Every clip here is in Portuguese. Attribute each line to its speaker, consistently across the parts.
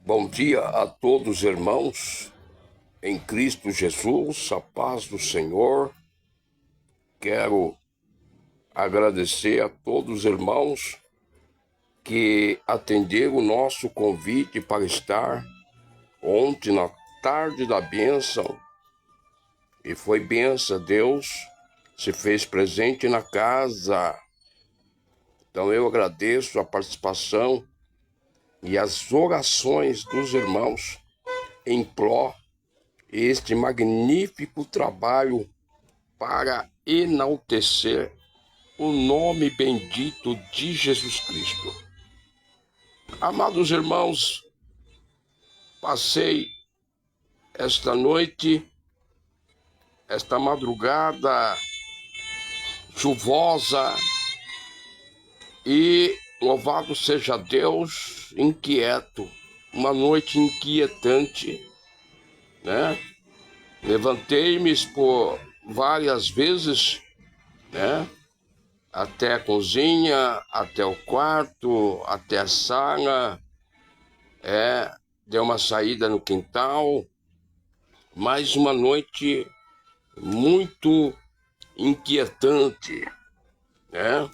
Speaker 1: Bom dia a todos, irmãos, em Cristo Jesus, a paz do Senhor. Quero agradecer a todos os irmãos que atenderam o nosso convite para estar ontem na tarde da bênção. E foi bênção, Deus se fez presente na casa. Então eu agradeço a participação e as orações dos irmãos em pró este magnífico trabalho para enaltecer o nome bendito de Jesus Cristo. Amados irmãos, passei esta noite, esta madrugada chuvosa e louvado seja Deus, inquieto, uma noite inquietante, né? Levantei-me por várias vezes, né? Até a cozinha, até o quarto, até a sala, dei uma saída no quintal. Mais uma noite muito inquietante, né?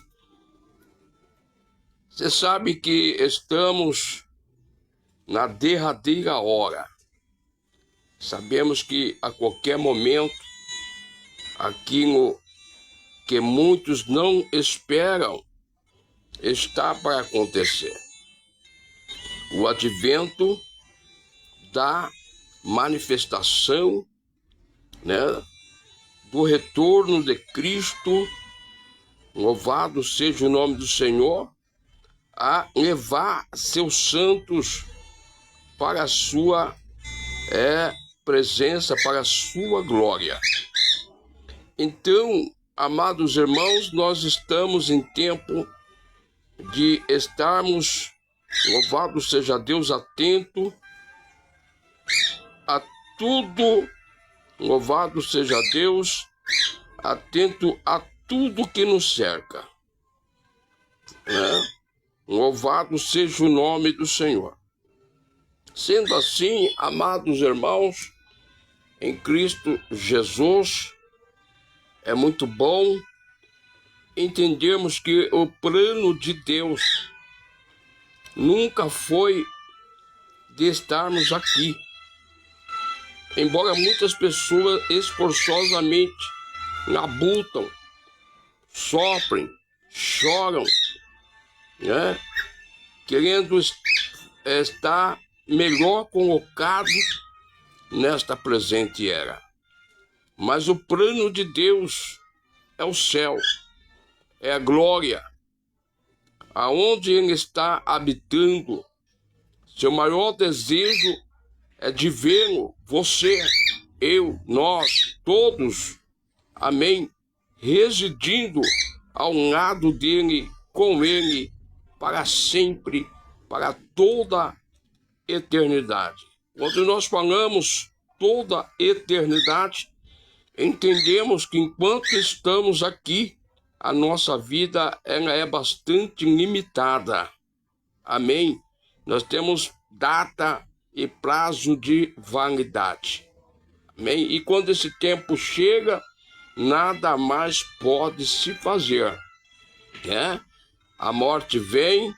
Speaker 1: Você sabe que estamos na derradeira hora. Sabemos que a qualquer momento aquilo que muitos não esperam está para acontecer. O advento da manifestação, né, do retorno de Cristo, louvado seja o nome do Senhor, a levar seus santos para a sua presença, para a sua glória. Então, amados irmãos, nós estamos em tempo de estarmos, louvado seja Deus, atento a tudo, louvado seja Deus, atento a tudo que nos cerca, né? Louvado seja o nome do Senhor. Sendo assim, amados irmãos, em Cristo Jesus, é muito bom entendermos que o plano de Deus nunca foi de estarmos aqui. Embora muitas pessoas esforçosamente labutam, sofrem, choram, né? Querendo estar melhor colocado nesta presente era. Mas o plano de Deus é o céu, é a glória, aonde Ele está habitando. Seu maior desejo é de vê-lo, você, eu, nós, todos, amém, residindo ao lado dEle, com Ele, para sempre, para toda a eternidade. Quando nós falamos toda a eternidade, entendemos que enquanto estamos aqui, a nossa vida ela é bastante limitada. Amém? Nós temos data e prazo de validade. Amém? E quando esse tempo chega, nada mais pode se fazer, né? A morte vem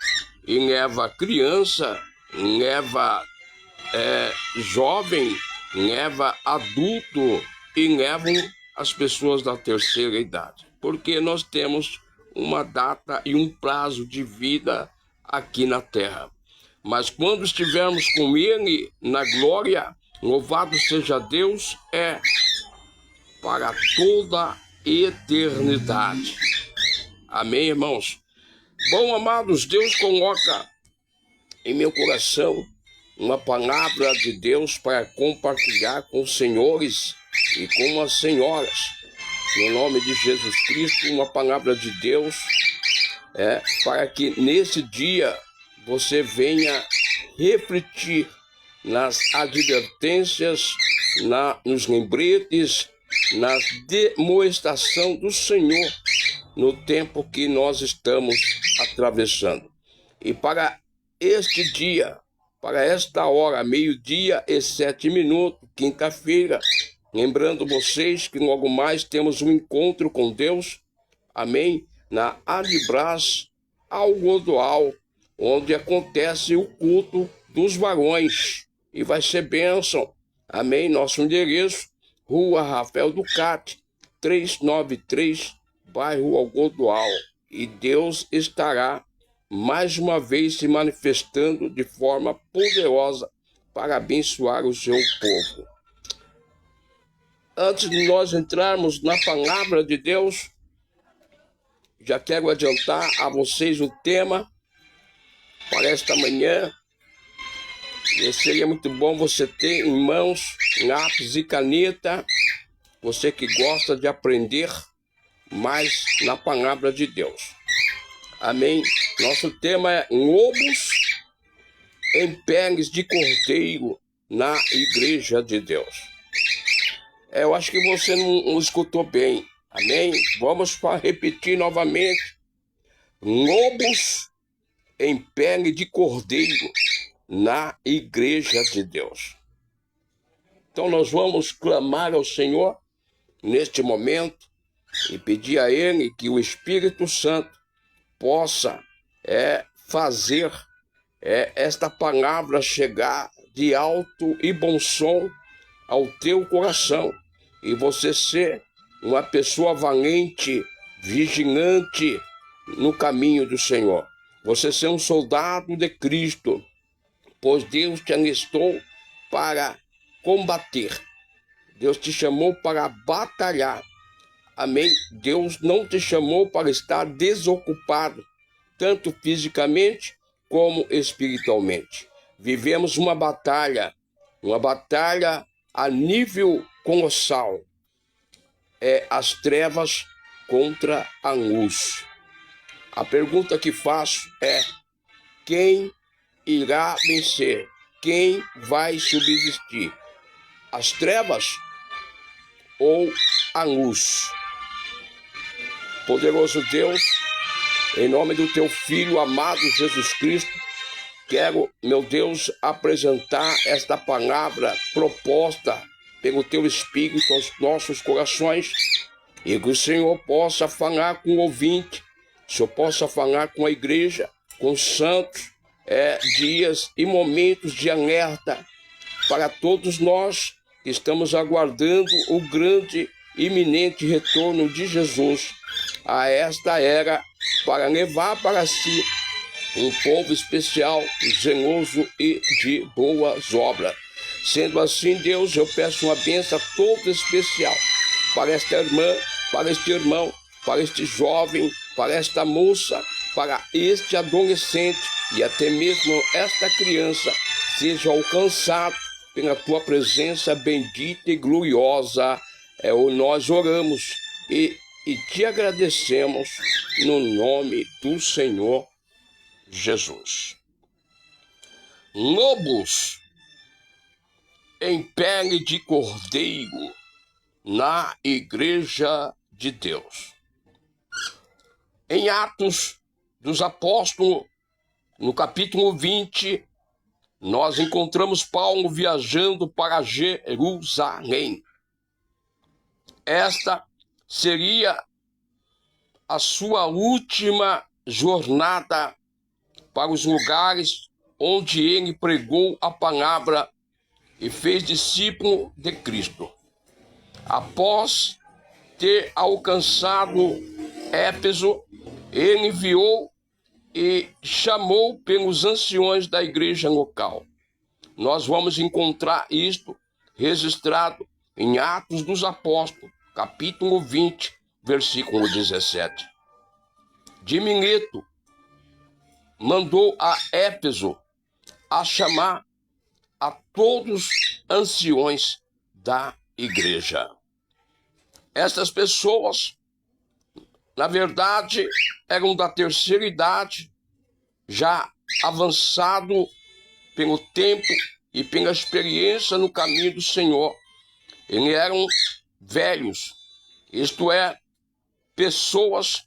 Speaker 1: e leva a criança, leva jovem, leva adulto e levam as pessoas da terceira idade. Porque nós temos uma data e um prazo de vida aqui na terra. Mas quando estivermos com Ele na glória, louvado seja Deus, é para toda a eternidade. Amém, irmãos? Bom, amados, Deus coloca em meu coração uma palavra de Deus para compartilhar com os senhores e com as senhoras. No nome de Jesus Cristo, uma palavra de Deus para que nesse dia você venha refletir nas advertências, nos lembretes, na demonstração do Senhor no tempo que nós estamos atravessando. E para este dia, para esta hora, 12:07, quinta-feira. Lembrando vocês que logo mais temos um encontro com Deus, amém, na Adibras Algodoal, onde acontece o culto dos varões, e vai ser bênção, amém. Nosso endereço, Rua Rafael Ducati, 393, bairro Algodoal, e Deus estará mais uma vez se manifestando de forma poderosa para abençoar o seu povo. Antes de nós entrarmos na palavra de Deus, já quero adiantar a vocês o tema para esta manhã. E seria muito bom você ter em mãos lápis e caneta, você que gosta de aprender mais na palavra de Deus. Amém? Nosso tema é lobos em peles de cordeiro na igreja de Deus. Eu acho que você não escutou bem. Amém? Vamos repetir novamente. Lobos em pele de cordeiro na igreja de Deus. Então nós vamos clamar ao Senhor neste momento e pedir a Ele que o Espírito Santo possa fazer esta palavra chegar de alto e bom som ao teu coração, e você ser uma pessoa valente, vigilante no caminho do Senhor. Você ser um soldado de Cristo, pois Deus te alistou para combater. Deus te chamou para batalhar. Amém? Deus não te chamou para estar desocupado, tanto fisicamente como espiritualmente. Vivemos uma batalha a nível colossal. As trevas contra a luz. A pergunta que faço é: quem irá vencer? Quem vai subsistir? As trevas ou a luz? Poderoso Deus, em nome do teu Filho amado Jesus Cristo, quero, meu Deus, apresentar esta palavra proposta pelo teu Espírito aos nossos corações, e que o Senhor possa falar com o ouvinte, o Senhor possa falar com a igreja, com os santos, dias e momentos de alerta para todos nós que estamos aguardando o grande iminente retorno de Jesus a esta era, para levar para si um povo especial, zeloso e de boas obras. Sendo assim, Deus, eu peço uma bênção toda especial para esta irmã, para este irmão, para este jovem, para esta moça, para este adolescente e até mesmo esta criança, seja alcançado pela tua presença bendita e gloriosa. Nós oramos e te agradecemos no nome do Senhor Jesus. Lobos em pele de cordeiro na igreja de Deus. Em Atos dos Apóstolos, no capítulo 20, nós encontramos Paulo viajando para Jerusalém. Esta seria a sua última jornada para os lugares onde ele pregou a palavra e fez discípulo de Cristo. Após ter alcançado Éfeso, ele enviou e chamou pelos anciões da igreja local. Nós vamos encontrar isto registrado em Atos dos Apóstolos, capítulo 20, versículo 17. De Mileto mandou a Éfeso a chamar a todos os anciões da igreja. Estas pessoas, na verdade, eram da terceira idade, já avançado pelo tempo e pela experiência no caminho do Senhor. Eles eram velhos, isto é, pessoas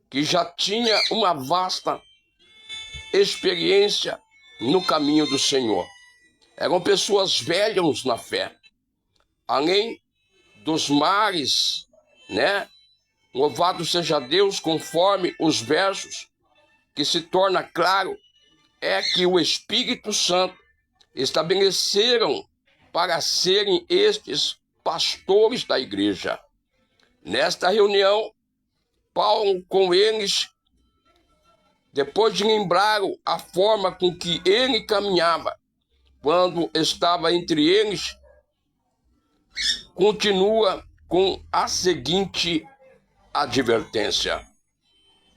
Speaker 1: que já tinham uma vasta experiência no caminho do Senhor. Eram pessoas velhas na fé. Além dos mares, né? Louvado seja Deus, conforme os versos, que se torna claro, é que o Espírito Santo estabeleceram para serem estes pastores da igreja. Nesta reunião, Paulo com eles, depois de lembrar a forma com que ele caminhava, quando estava entre eles, continua com a seguinte advertência.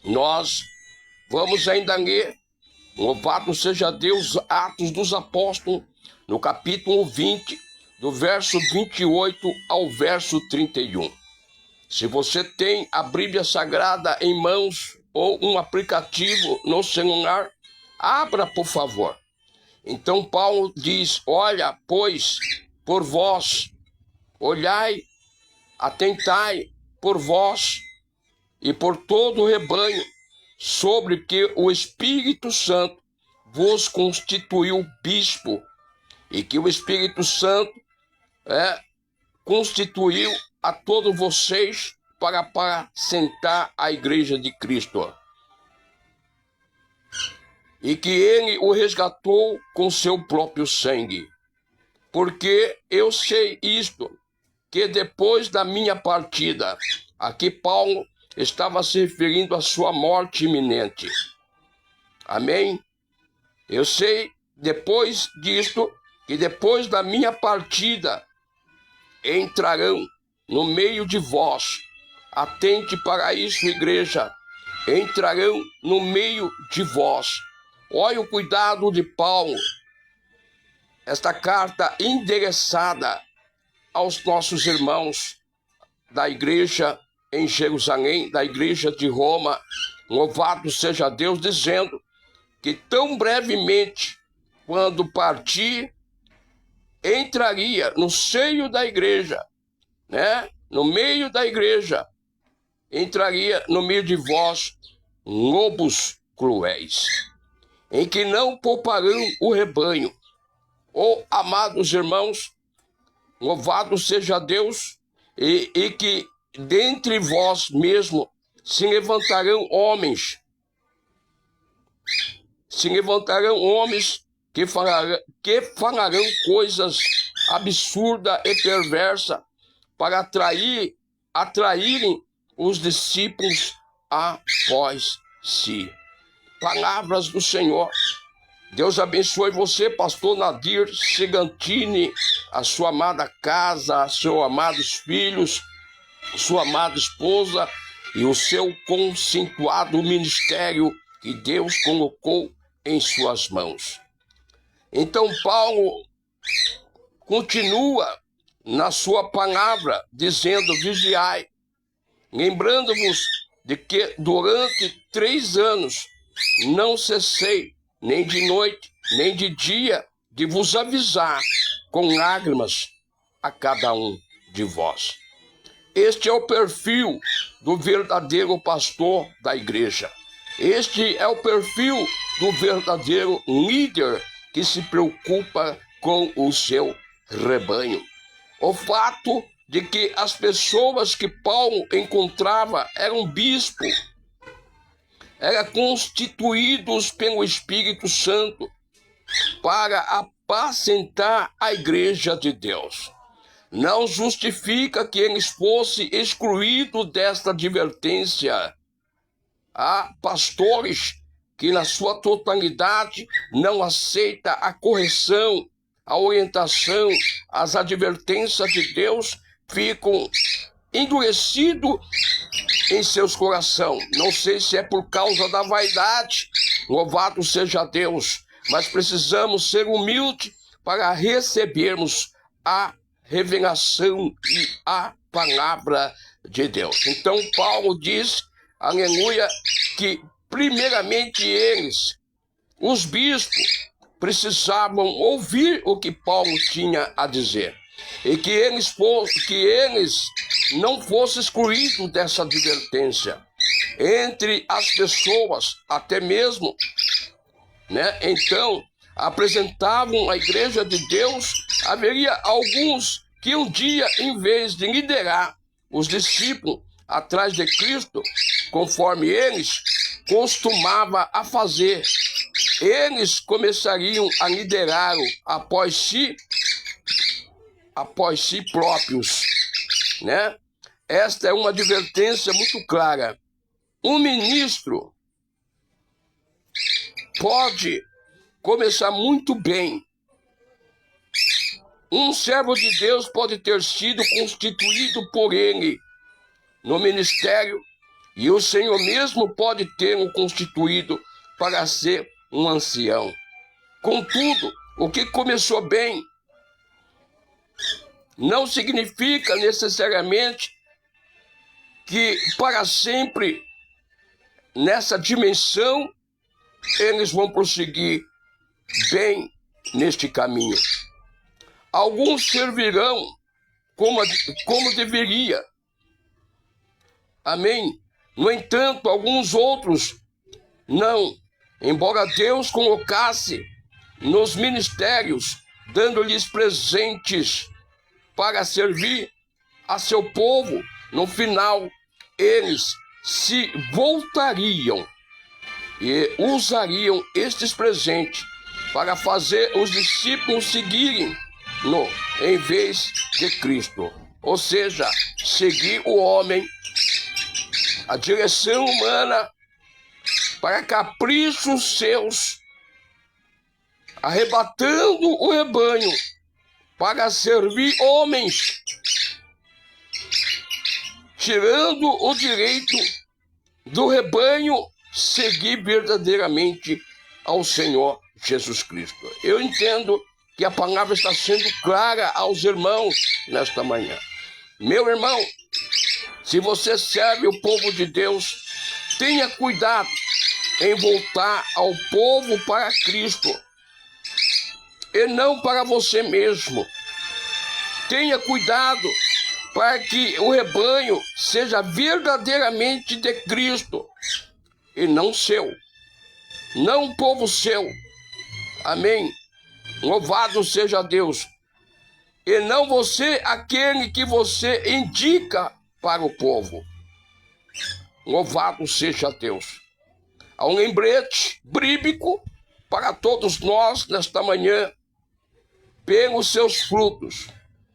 Speaker 1: Nós vamos ainda ler, louvado seja Deus, Atos dos Apóstolos, no capítulo 20, do verso 28 ao verso 31. Se você tem a Bíblia Sagrada em mãos ou um aplicativo no celular, abra, por favor. Então Paulo diz, olha, pois, por vós, olhai, atentai por vós e por todo o rebanho, sobre que o Espírito Santo vos constituiu bispo, e que o Espírito Santo constituiu a todos vocês para apacentar a igreja de Cristo. E que ele o resgatou com seu próprio sangue. Porque eu sei isto, que depois da minha partida, aqui Paulo estava se referindo à sua morte iminente. Amém? Eu sei, depois disto, que depois da minha partida, entrarão no meio de vós. Atente para isso, igreja. Entrarão no meio de vós. Olha o cuidado de Paulo. Esta carta endereçada aos nossos irmãos da igreja em Jerusalém, da igreja de Roma, louvado seja Deus, dizendo que tão brevemente, quando partir, entraria no seio da igreja, né? No meio da igreja, entraria no meio de vós lobos cruéis, em que não pouparão o rebanho. Oh, amados irmãos, louvado seja Deus, e que dentre vós mesmo se levantarão homens que falarão coisas absurdas e perversas para atraírem os discípulos após si. Palavras do Senhor. Deus abençoe você, pastor Nadir Segantini, a sua amada casa, seus amados filhos, sua amada esposa e o seu conceituado ministério que Deus colocou em suas mãos. Então Paulo continua na sua palavra, dizendo, vigiai, lembrando-vos de que durante 3 anos não cessei, nem de noite, nem de dia, de vos avisar com lágrimas a cada um de vós. Este é o perfil do verdadeiro pastor da igreja. Este é o perfil do verdadeiro líder que se preocupa com o seu rebanho. O fato de que as pessoas que Paulo encontrava eram bispos, eram constituídos pelo Espírito Santo para apacentar a igreja de Deus. Não justifica que eles fossem excluídos desta advertência. Há pastores que na sua totalidade não aceitam a correção, a orientação, as advertências de Deus, ficam endurecidos em seus corações. Não sei se é por causa da vaidade, louvado seja Deus, mas precisamos ser humildes para recebermos a revelação e a palavra de Deus. Então Paulo diz, aleluia, que primeiramente eles, os bispos, precisavam ouvir o que Paulo tinha a dizer. E que eles não fossem excluídos dessa advertência. Entre as pessoas, até mesmo, né? Então, apresentavam a igreja de Deus, haveria alguns que um dia, em vez de liderar os discípulos atrás de Cristo, conforme eles costumava a fazer, eles começariam a liderá-lo após si próprios, né? Esta é uma advertência muito clara. Um ministro pode começar muito bem. Um servo de Deus pode ter sido constituído por ele no ministério, e o Senhor mesmo pode tê-lo constituído para ser um ancião. Contudo, o que começou bem não significa necessariamente que para sempre nessa dimensão eles vão prosseguir bem neste caminho. Alguns servirão como deveria. Amém? No entanto, alguns outros não. Embora Deus colocasse nos ministérios, dando-lhes presentes para servir a seu povo, no final eles se voltariam e usariam estes presentes para fazer os discípulos seguirem-no em vez de Cristo. Ou seja, seguir o homem, a direção humana, para caprichos seus, arrebatando o rebanho para servir homens, tirando o direito do rebanho seguir verdadeiramente ao Senhor Jesus Cristo. Eu entendo que a palavra está sendo clara aos irmãos nesta manhã. Meu irmão, se você serve o povo de Deus, tenha cuidado em voltar ao povo para Cristo e não para você mesmo. Tenha cuidado para que o rebanho seja verdadeiramente de Cristo e não seu, não o povo seu. Amém? Louvado seja Deus. E não você, aquele que você indica para o povo. Louvado seja Deus. Há um lembrete bíblico para todos nós nesta manhã. Pelos seus frutos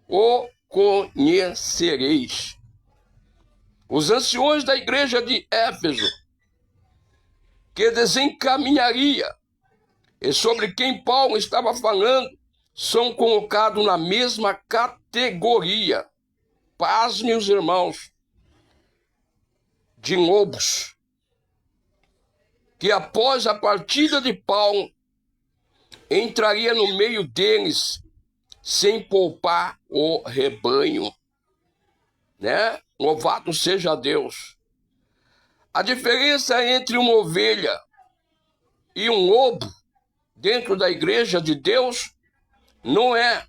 Speaker 1: o conhecereis. Os anciões da igreja de Éfeso, que desencaminharia, e sobre quem Paulo estava falando, são colocados na mesma categoria, pasmem os irmãos, de lobos, que após a partida de Paulo, entraria no meio deles, sem poupar o rebanho, né? Louvado seja Deus. A diferença entre uma ovelha e um lobo dentro da igreja de Deus não é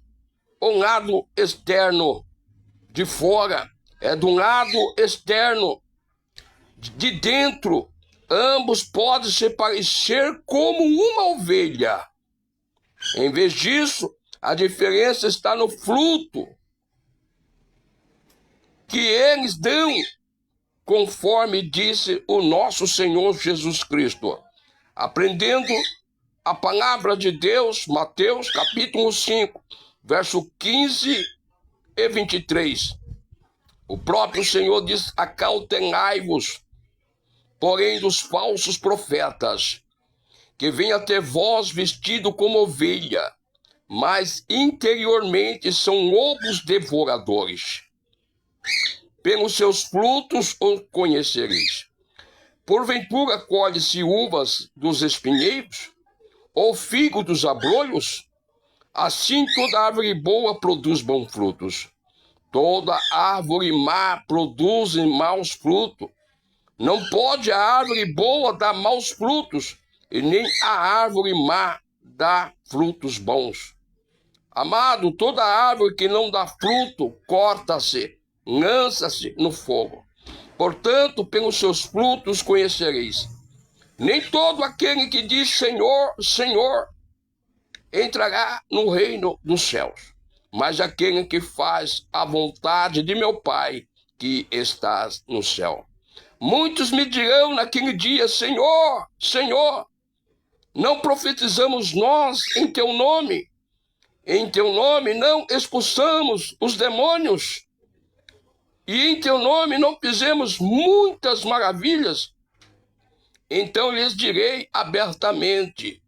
Speaker 1: o lado externo de fora, é do lado externo de dentro. Ambos podem se parecer como uma ovelha. Em vez disso, a diferença está no fruto que eles dão, conforme disse o nosso Senhor Jesus Cristo. Aprendendo a palavra de Deus, Mateus capítulo 5, verso 15 e 23. O próprio Senhor diz: acautelai-vos, porém, dos falsos profetas, que vêm até vós vestido como ovelha, mas interiormente são lobos devoradores. Pelos seus frutos os conhecereis. Porventura colhe-se uvas dos espinheiros, ou figo dos abrolhos? Assim toda árvore boa produz bons frutos. Toda árvore má produz maus frutos. Não pode a árvore boa dar maus frutos, e nem a árvore má dar frutos bons. Amado, toda árvore que não dá fruto, corta-se, lança-se no fogo. Portanto, pelos seus frutos conhecereis. Nem todo aquele que diz Senhor, Senhor, entrará no reino dos céus, mas aquele que faz a vontade de meu Pai que estás no céu. Muitos me dirão naquele dia: Senhor, Senhor, não profetizamos nós em teu nome? Em teu nome não expulsamos os demônios? E em teu nome não fizemos muitas maravilhas? Então lhes direi abertamente: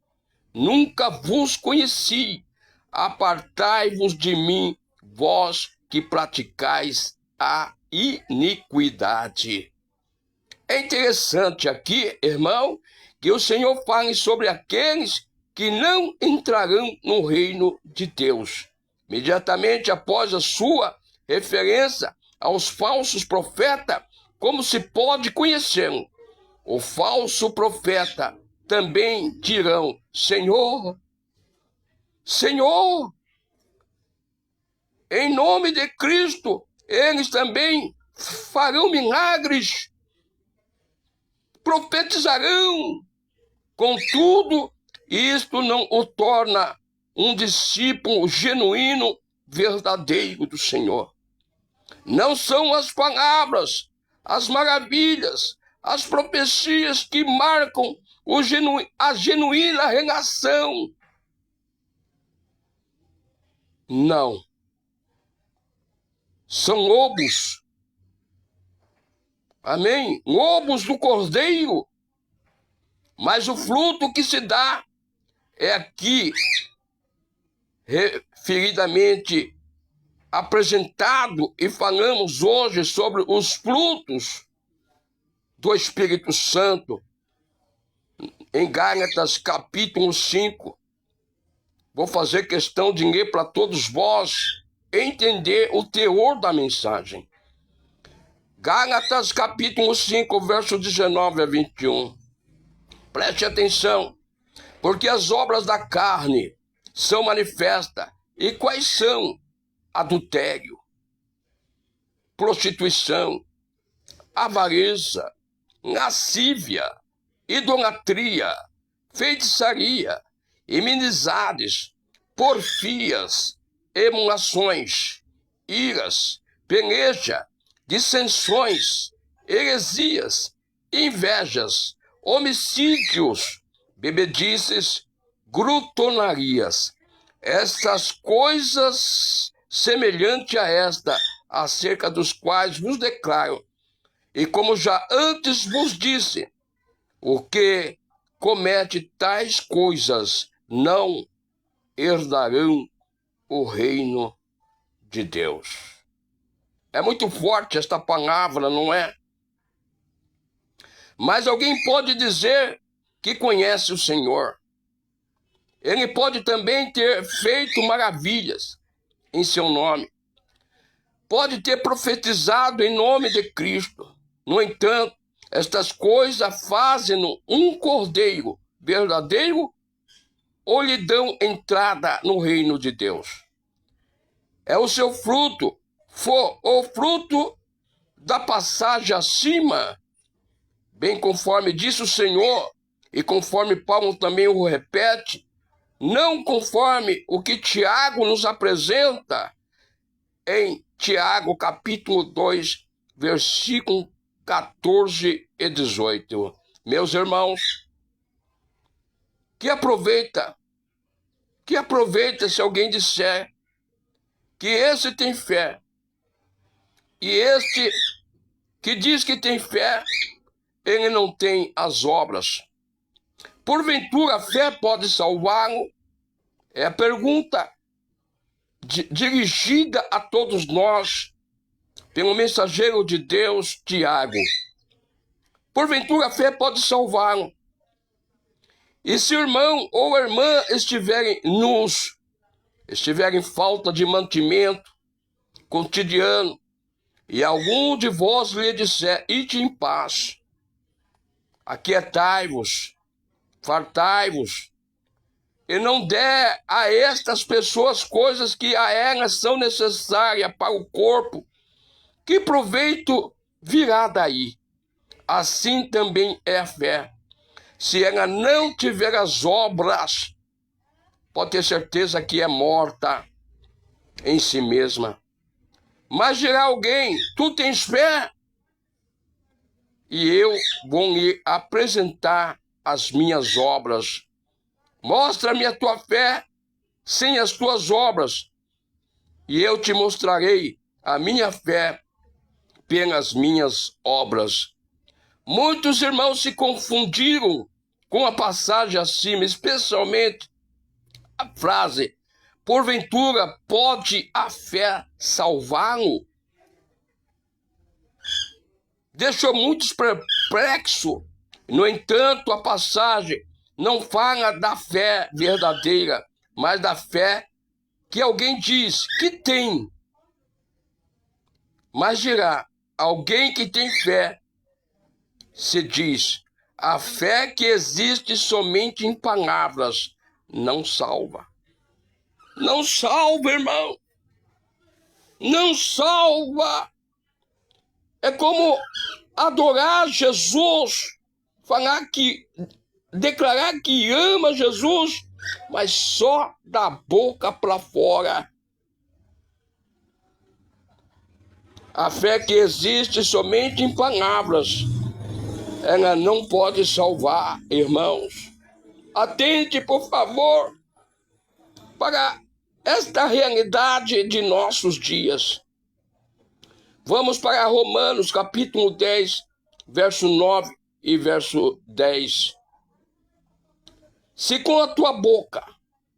Speaker 1: nunca vos conheci. Apartai-vos de mim, vós que praticais a iniquidade. É interessante aqui, irmão, que o Senhor fale sobre aqueles que não entrarão no reino de Deus. Imediatamente após a sua referência aos falsos profetas, como se pode conhecê-lo? O falso profeta também dirão: Senhor, Senhor, em nome de Cristo, eles também farão milagres, profetizarão. Contudo, isto não o torna um discípulo genuíno, verdadeiro do Senhor. Não são as palavras, as maravilhas, as profecias que marcam a genuína relação. Não. São lobos. Amém? Lobos do cordeiro. Mas o fruto que se dá é aqui referidamente apresentado, e falamos hoje sobre os frutos do Espírito Santo em Gálatas capítulo 5. Vou fazer questão de ler para todos vós entender o teor da mensagem. Gálatas capítulo 5, verso 19 a 21. Preste atenção, porque as obras da carne são manifestas. E quais são? Adultério, prostituição, avareza, lascívia, idolatria, feitiçaria, inimizades, porfias, emulações, iras, peleja, dissensões, heresias, invejas, homicídios, bebedices, glutonarias. Estas coisas semelhantes a esta, acerca dos quais vos declaro, e como já antes vos disse, o que comete tais coisas não herdarão o reino de Deus. É muito forte esta palavra, não é? Mas alguém pode dizer que conhece o Senhor. Ele pode também ter feito maravilhas em seu nome. Pode ter profetizado em nome de Cristo. No entanto, estas coisas fazem-no um cordeiro verdadeiro ou lhe dão entrada no reino de Deus? É o seu fruto. For o fruto da passagem acima, bem conforme disse o Senhor, e conforme Paulo também o repete, não conforme o que Tiago nos apresenta em Tiago capítulo 2, versículo 14 e 18. Meus irmãos, que aproveita se alguém disser que esse tem fé, e este que diz que tem fé, ele não tem as obras. Porventura a fé pode salvá-lo? É a pergunta dirigida a todos nós pelo mensageiro de Deus, Tiago. Porventura a fé pode salvá-lo? E se o irmão ou a irmã estiverem nus, estiverem em falta de mantimento cotidiano, e algum de vós lhe disser: ide em paz, aquietai-vos, fartai-vos, e não der a estas pessoas coisas que a elas são necessárias para o corpo, que proveito virá daí? Assim também é a fé. Se ela não tiver as obras, pode ter certeza que é morta em si mesma. Mas dirá alguém: tu tens fé? E eu vou lhe apresentar as minhas obras. Mostra-me a tua fé sem as tuas obras, e eu te mostrarei a minha fé pelas minhas obras. Muitos irmãos se confundiram com a passagem acima, especialmente a frase: porventura pode a fé salvá-lo? Deixou muitos perplexos. No entanto, a passagem não fala da fé verdadeira, mas da fé que alguém diz que tem. Mas dirá: alguém que tem fé, se diz, a fé que existe somente em palavras não salva. Não salva, irmão. Não salva. É como adorar Jesus, declarar que ama Jesus, mas só da boca para fora. A fé que existe somente em palavras, ela não pode salvar, irmãos. Atente, por favor, para esta realidade de nossos dias. Vamos para Romanos, capítulo 10, verso 9 e verso 10. Se com a tua boca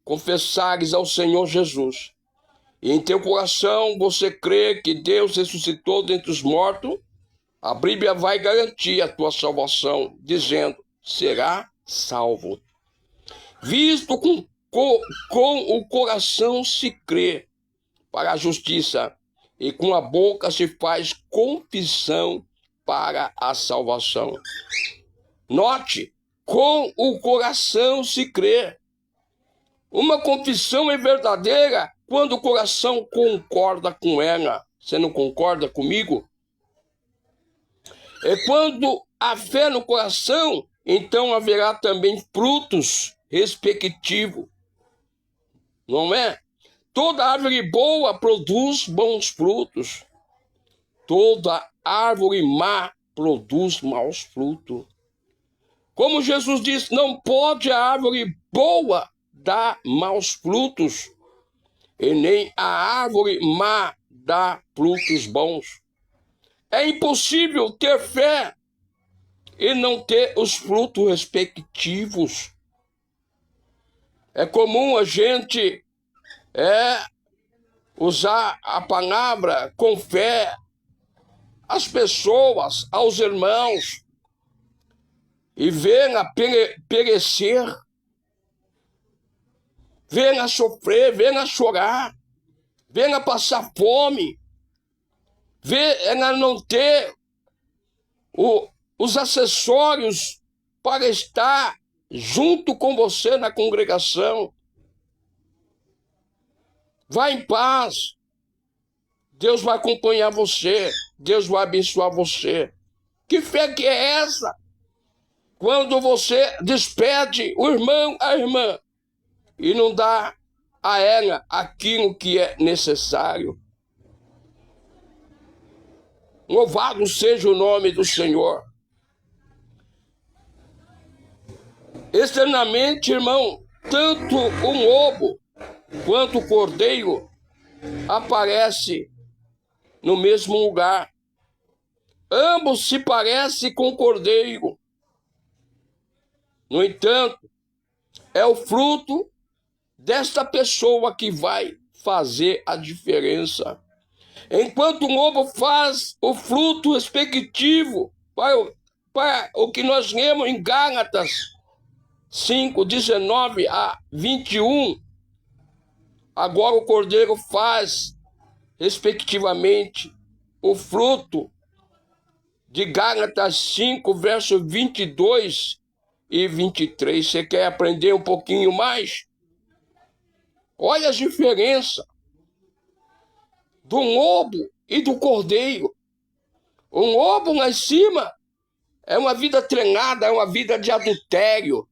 Speaker 1: confessares ao Senhor Jesus, e em teu coração você crê que Deus ressuscitou dentre os mortos, a Bíblia vai garantir a tua salvação, dizendo: será salvo. Visto com o coração se crê para a justiça, e com a boca se faz confissão para a salvação. Note, com o coração se crê. Uma confissão é verdadeira quando o coração concorda com ela. Você não concorda comigo? É quando há fé no coração, então haverá também frutos respectivos. Não é? Toda árvore boa produz bons frutos. Toda árvore má produz maus frutos. Como Jesus disse, não pode a árvore boa dar maus frutos, e nem a árvore má dar frutos bons. É impossível ter fé e não ter os frutos respectivos. É comum a gente usar a palavra com fé às pessoas, aos irmãos, e venha perecer, venha sofrer, venha chorar, venha passar fome, venha não ter os acessórios para estar junto com você na congregação. Vá em paz. Deus vai acompanhar você. Deus vai abençoar você. Que fé que é essa? Quando você despede o irmão, a irmã, e não dá a ela aquilo que é necessário. Louvado seja o nome do Senhor. Externamente, irmão, tanto o lobo quanto o cordeiro aparece no mesmo lugar. Ambos se parecem com o cordeiro. No entanto, é o fruto desta pessoa que vai fazer a diferença. Enquanto o lobo faz o fruto respectivo para o que nós lemos em Gálatas 5, 19 a 21, agora o cordeiro faz, respectivamente, o fruto de Gálatas 5, versos 22 e 23. Você quer aprender um pouquinho mais? Olha a diferença do lobo e do cordeiro. O lobo lá em cima é uma vida treinada, é uma vida de adultério,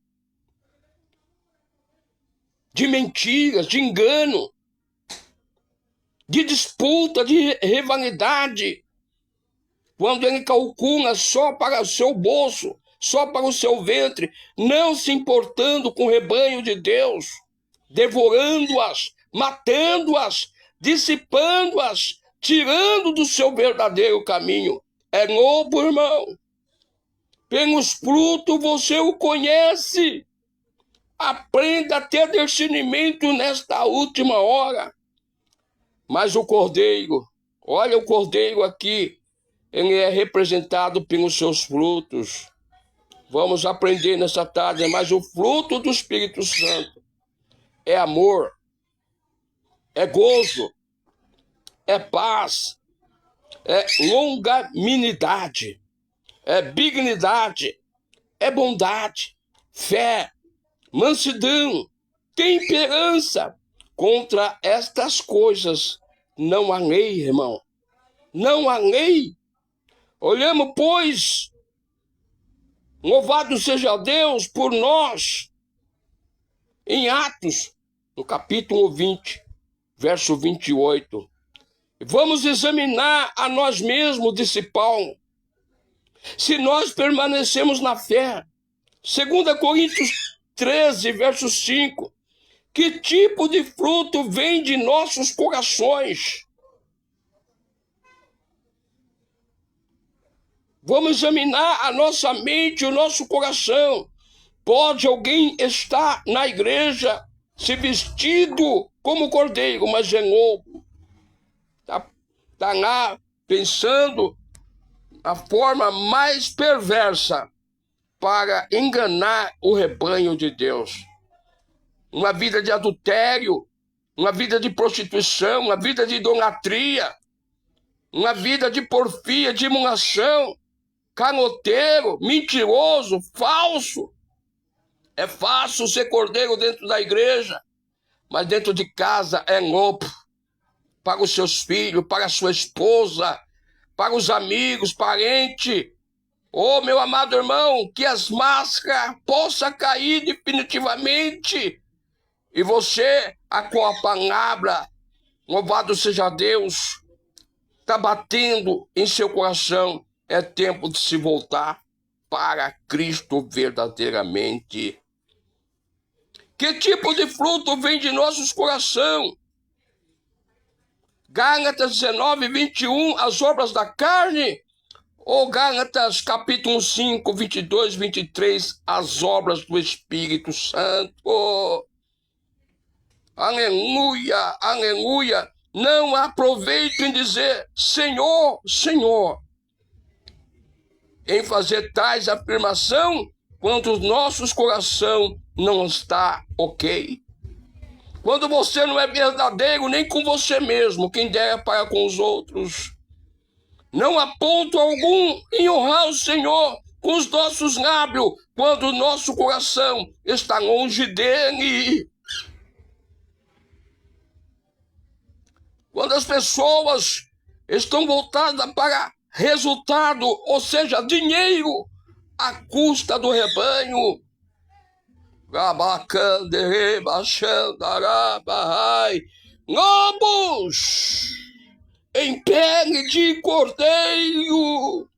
Speaker 1: de mentiras, de engano, de disputa, de rivalidade, quando ele calcula só para o seu bolso, só para o seu ventre, não se importando com o rebanho de Deus, devorando-as, matando-as, dissipando-as, tirando do seu verdadeiro caminho. É lobo, irmão. Pelos frutos você o conhece. Aprenda a ter discernimento nesta última hora. Mas o cordeiro, olha o cordeiro aqui, ele é representado pelos seus frutos. Vamos aprender nessa tarde, mas o fruto do Espírito Santo é amor, é gozo, é paz, é longanimidade, é benignidade, é bondade, fé, mansidão, temperança. Contra estas coisas não há lei, irmão. Não há lei. Olhamos, pois, louvado seja Deus por nós, em Atos, no capítulo 20, verso 28. Vamos examinar a nós mesmos, disse Paulo, se nós permanecemos na fé. 2 Coríntios 13, verso 5. Que tipo de fruto vem de nossos corações? Vamos examinar a nossa mente, o nosso coração. Pode alguém estar na igreja se vestido como cordeiro, mas é lobo. Está lá pensando a forma mais perversa para enganar o rebanho de Deus. Uma vida de adultério, uma vida de prostituição, uma vida de idolatria, uma vida de porfia, de emulação, caloteiro, mentiroso, falso. É fácil ser cordeiro dentro da igreja, mas dentro de casa é lobo. Para os seus filhos, para a sua esposa, para os amigos, parentes. Oh, meu amado irmão, que as máscaras possam cair definitivamente. E você, com a palavra, louvado seja Deus, está batendo em seu coração. É tempo de se voltar para Cristo verdadeiramente. Que tipo de fruto vem de nossos corações? Gálatas 19, 21, as obras da carne? Ou Gálatas capítulo 5, 22, 23, as obras do Espírito Santo? Aleluia, aleluia. Não há proveito em dizer Senhor, Senhor, em fazer tais afirmação quando o nosso coração não está ok. Quando você não é verdadeiro nem com você mesmo, quem dera para com os outros. Não há ponto algum em honrar o Senhor com os nossos lábios, quando o nosso coração está longe dele. Quando as pessoas estão voltadas para resultado, ou seja, dinheiro, à custa do rebanho. Lobos em pele de cordeiro.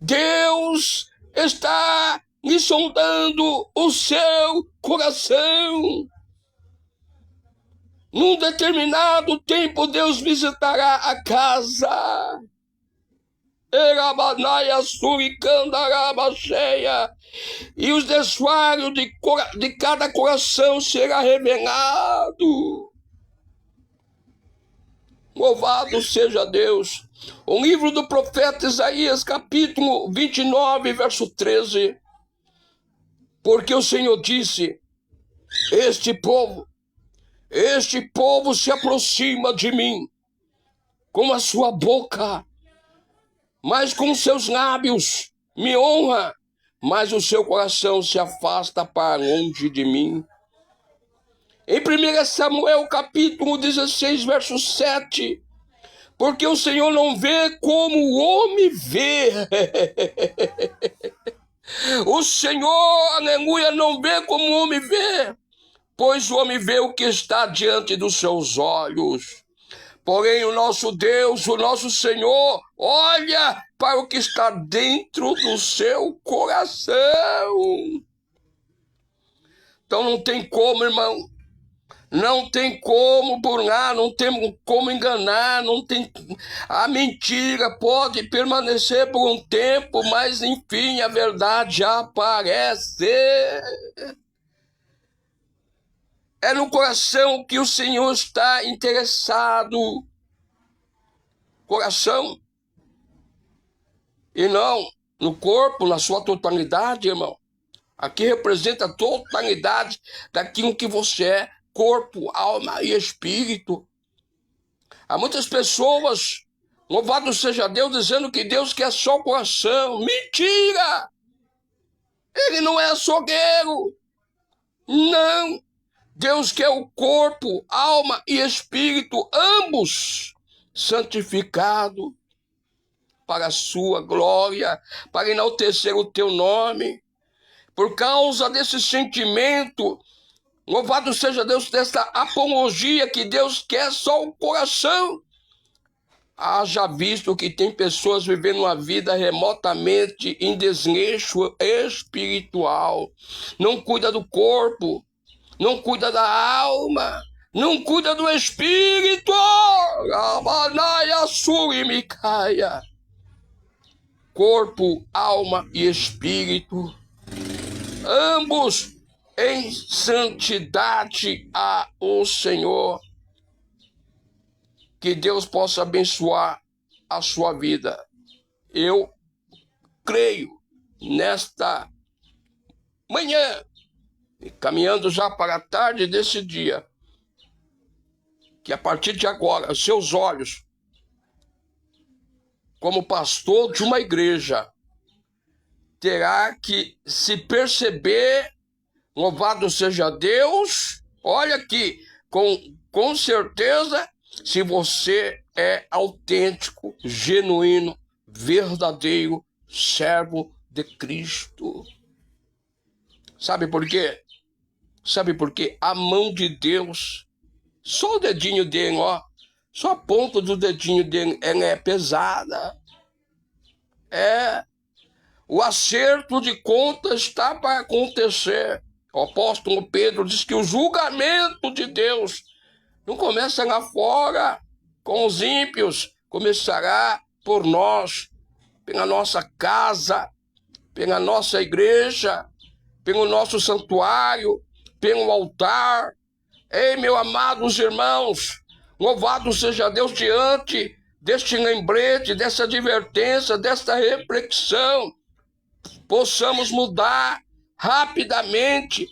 Speaker 1: Deus está lhe sondando o seu coração. Num determinado tempo, Deus visitará a casa. E os desvalos de cada coração será revelado. Louvado seja Deus. O livro do profeta Isaías, capítulo 29, verso 13. Porque o Senhor disse, este povo se aproxima de mim com a sua boca, mas com seus lábios me honra, mas o seu coração se afasta para longe de mim. Em 1 Samuel capítulo 16, verso 7, porque o Senhor não vê como o homem vê. O Senhor, aleluia, não vê como o homem vê. pois o homem vê o que está diante dos seus olhos. Porém, o nosso Deus, o nosso Senhor, olha para o que está dentro do seu coração. Então não tem como, irmão. Não tem como burlar, não tem como enganar, não tem... A mentira pode permanecer por um tempo, mas enfim, a verdade aparece. É no coração que o Senhor está interessado. Coração. E não no corpo, na sua totalidade, irmão. Aqui representa a totalidade daquilo que você é, corpo, alma e espírito. Há muitas pessoas, louvado seja Deus, dizendo que Deus quer só o coração. Mentira! Ele não é açougueiro. Não. Deus quer o corpo, alma e espírito, ambos santificados para a sua glória, para enaltecer o teu nome. Por causa desse sentimento, louvado seja Deus, dessa apologia que Deus quer só o coração. Haja visto que tem pessoas vivendo uma vida remotamente em desleixo espiritual. Não cuida do corpo, não cuida da alma, não cuida do espírito. Corpo, alma e espírito, ambos em santidade ao Senhor. Que Deus possa abençoar a sua vida. Eu creio nesta manhã, caminhando já para a tarde desse dia, que a partir de agora, os seus olhos, como pastor de uma igreja, terá que se perceber, louvado seja Deus, olha aqui, com certeza, se você é autêntico, genuíno, verdadeiro servo de Cristo. Sabe por quê? Sabe por quê? A mão de Deus, só o dedinho dele, ó, só a ponta do dedinho dele, ela é pesada. O acerto de contas está para acontecer. O apóstolo Pedro diz que o julgamento de Deus não começa lá fora com os ímpios, começará por nós, pela nossa casa, pela nossa igreja, pelo nosso santuário, pelo altar. Ei, meus amados irmãos, louvado seja Deus diante deste lembrete, dessa advertência, desta reflexão, possamos mudar rapidamente,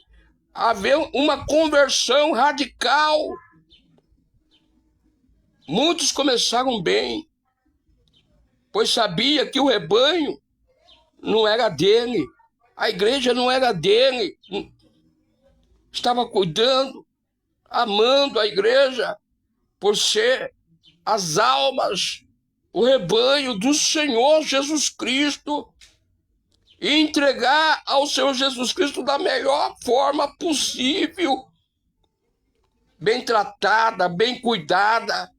Speaker 1: haver uma conversão radical. Muitos começaram bem, pois sabia que o rebanho não era dele, a igreja não era dele, estava cuidando, amando a igreja, por ser as almas, o rebanho do Senhor Jesus Cristo, e entregar ao Senhor Jesus Cristo da melhor forma possível, bem tratada, bem cuidada,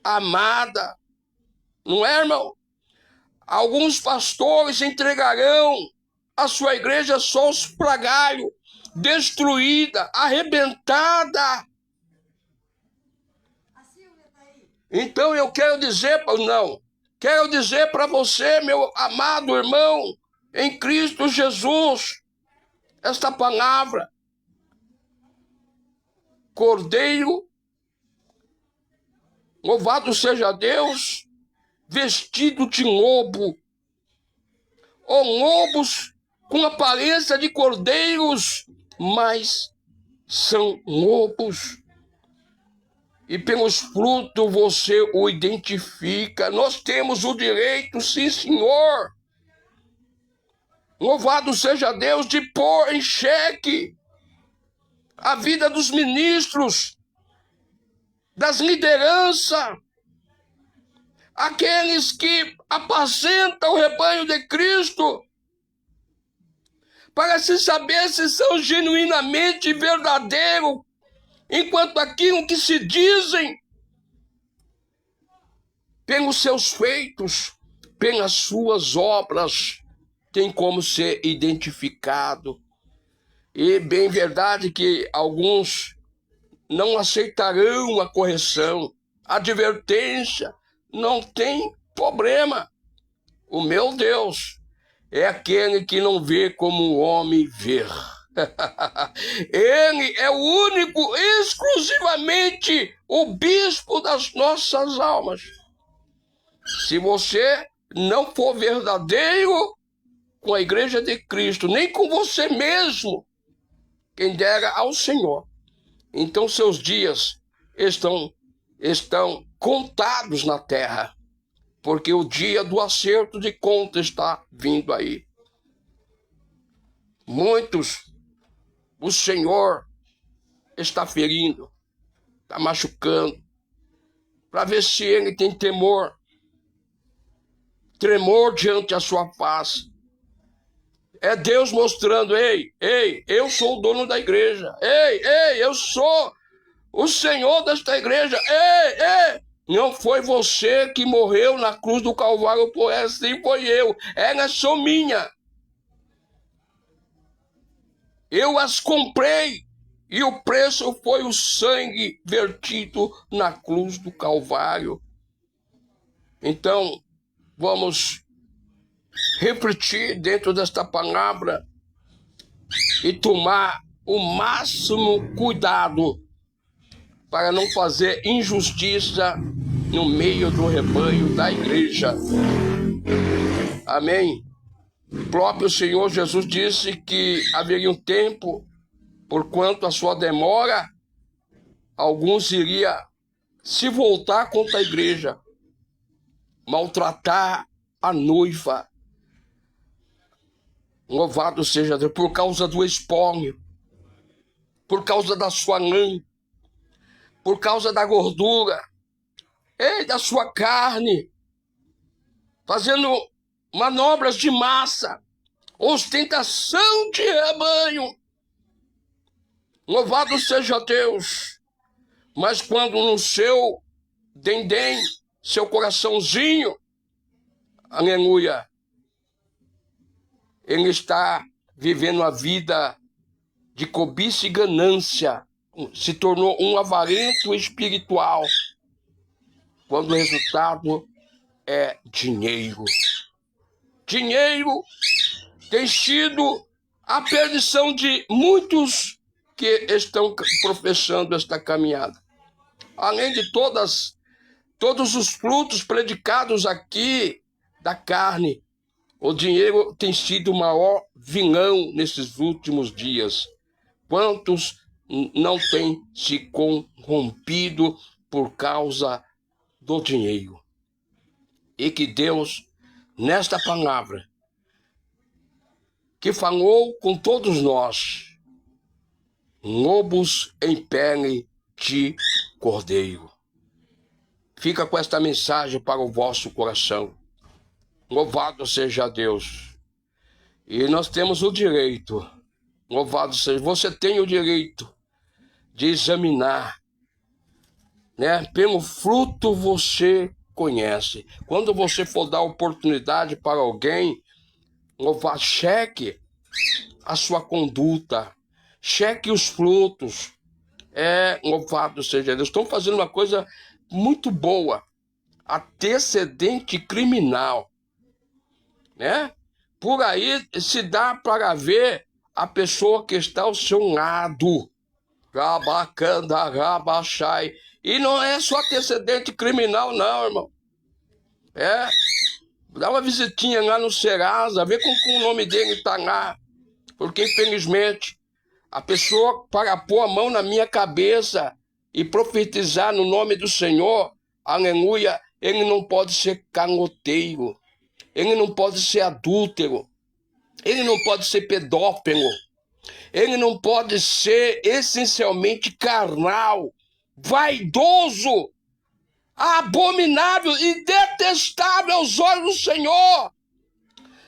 Speaker 1: amada. Não é, irmão? Alguns pastores entregarão a sua igreja só os pragalhos, destruída, arrebentada. Então eu quero dizer para você, meu amado irmão, em Cristo Jesus, esta palavra: Cordeiro, louvado seja Deus, vestido de lobo, ou lobos com aparência de cordeiros, mas são lobos. E pelos frutos você o identifica. Nós temos o direito, sim, senhor, louvado seja Deus, de pôr em xeque a vida dos ministros, das lideranças, aqueles que apacentam o rebanho de Cristo, para se saber se são genuinamente verdadeiros, enquanto aquilo que se dizem, pelos seus feitos, pelas suas obras, tem como ser identificado. E bem verdade que alguns não aceitarão a correção, a advertência, não tem problema. O meu Deus é aquele que não vê como o homem vê. Ele é o único, exclusivamente o bispo das nossas almas. Se você não for verdadeiro com a igreja de Cristo, nem com você mesmo, quem dera ao Senhor, então seus dias estão contados na terra, porque o dia do acerto de conta está vindo aí. Muitos o Senhor está ferindo, está machucando, para ver se ele tem tremor diante da sua face. É Deus mostrando, ei, eu sou o dono da igreja. Ei, eu sou o Senhor desta igreja. Ei, não foi você que morreu na cruz do Calvário por ela, sim, foi eu. Elas são minhas. Eu as comprei e o preço foi o sangue vertido na cruz do Calvário. Então, vamos refletir dentro desta palavra e tomar o máximo cuidado para não fazer injustiça no meio do rebanho da igreja. Amém? O próprio Senhor Jesus disse que haveria um tempo, porquanto a sua demora, alguns iriam se voltar contra a igreja, maltratar a noiva. Louvado seja Deus, por causa do espólio, por causa da sua lã, por causa da gordura, da sua carne, fazendo manobras de massa, ostentação de rebanho. Louvado seja Deus. Mas quando no seu dendém, seu coraçãozinho, aleluia, ele está vivendo a vida de cobiça e ganância, se tornou um avarento espiritual, quando o resultado é dinheiro. Dinheiro tem sido a perdição de muitos que estão professando esta caminhada. Além de todos os frutos predicados aqui da carne, o dinheiro tem sido o maior vilão nesses últimos dias. Quantos não têm se corrompido por causa do dinheiro? E que Deus, nesta palavra, que falou com todos nós, lobos em pele de cordeiro. Fica com esta mensagem para o vosso coração. Louvado seja Deus. E nós temos o direito, louvado seja, você tem o direito de examinar, né? Pelo fruto você conhece. Quando você for dar oportunidade para alguém, cheque a sua conduta, cheque os frutos. Louvado seja Deus. Estão fazendo uma coisa muito boa, antecedente criminal, né? Por aí se dá para ver a pessoa que está ao seu lado. Rabacanda, rabachai. E não é só antecedente criminal, não, irmão. Dá uma visitinha lá no Serasa, vê como o nome dele está lá. Porque, infelizmente, a pessoa, para pôr a mão na minha cabeça e profetizar no nome do Senhor, aleluia, ele não pode ser caloteiro, ele não pode ser adúltero, ele não pode ser pedófilo, ele não pode ser essencialmente carnal, vaidoso, abominável e detestável aos olhos do Senhor.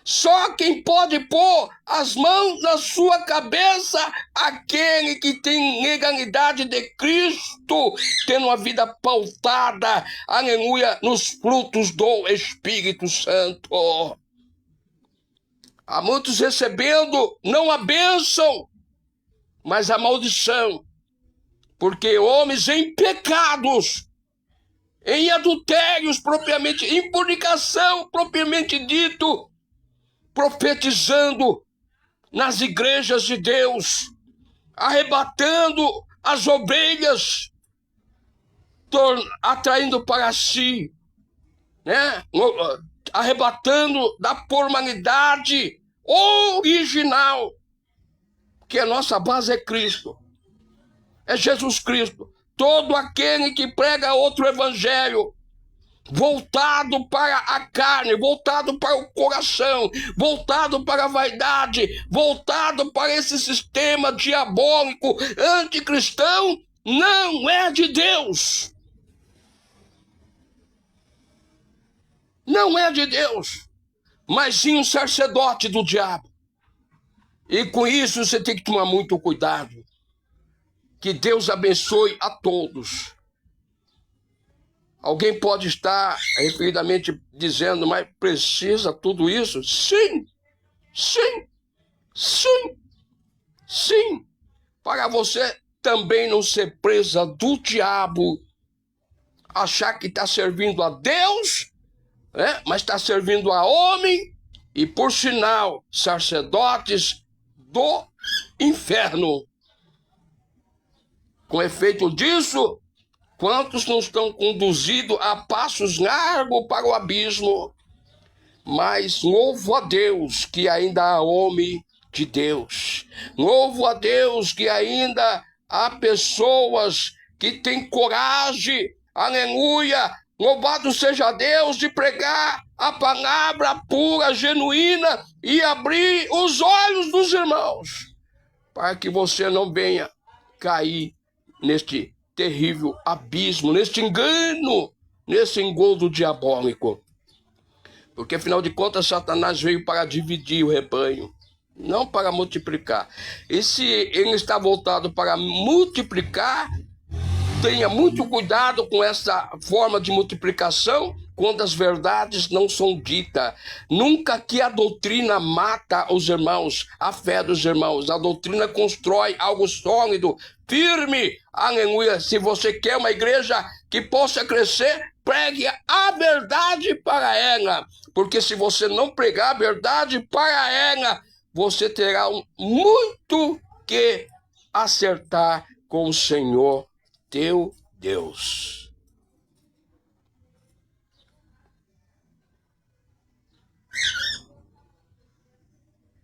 Speaker 1: Só quem pode pôr as mãos na sua cabeça, aquele que tem legalidade de Cristo, tendo uma vida pautada, aleluia, nos frutos do Espírito Santo. Há muitos recebendo não a bênção, mas a maldição, porque homens em pecados, em adultérios propriamente, em fornicação propriamente dito, profetizando nas igrejas de Deus, arrebatando as ovelhas, atraindo para si, né? Arrebatando da formalidade original, que a nossa base é Cristo, é Jesus Cristo. Todo aquele que prega outro evangelho, voltado para a carne, voltado para o coração, voltado para a vaidade, voltado para esse sistema diabólico, anticristão, não é de Deus. Não é de Deus, mas sim um sacerdote do diabo. E com isso você tem que tomar muito cuidado. Que Deus abençoe a todos. Alguém pode estar referidamente dizendo, mas precisa tudo isso? Sim, sim, sim, sim. Para você também não ser presa do diabo, achar que está servindo a Deus, né? Mas está servindo a homem e, por sinal, sacerdotes do inferno. Com efeito disso, quantos não estão conduzidos a passos largos para o abismo? Mas louvo a Deus que ainda há homem de Deus. Louvo a Deus que ainda há pessoas que têm coragem, aleluia, louvado seja Deus, de pregar a palavra pura, genuína e abrir os olhos dos irmãos, para que você não venha cair neste terrível abismo, neste engano, nesse engodo diabólico. Porque, afinal de contas, Satanás veio para dividir o rebanho, não para multiplicar. E se ele está voltado para multiplicar, tenha muito cuidado com essa forma de multiplicação quando as verdades não são ditas. Nunca que a doutrina mata os irmãos, a fé dos irmãos. A doutrina constrói algo sólido, firme. Aleluia. Se você quer uma igreja que possa crescer, pregue a verdade para ela. Porque se você não pregar a verdade para ela, você terá muito que acertar com o Senhor teu Deus.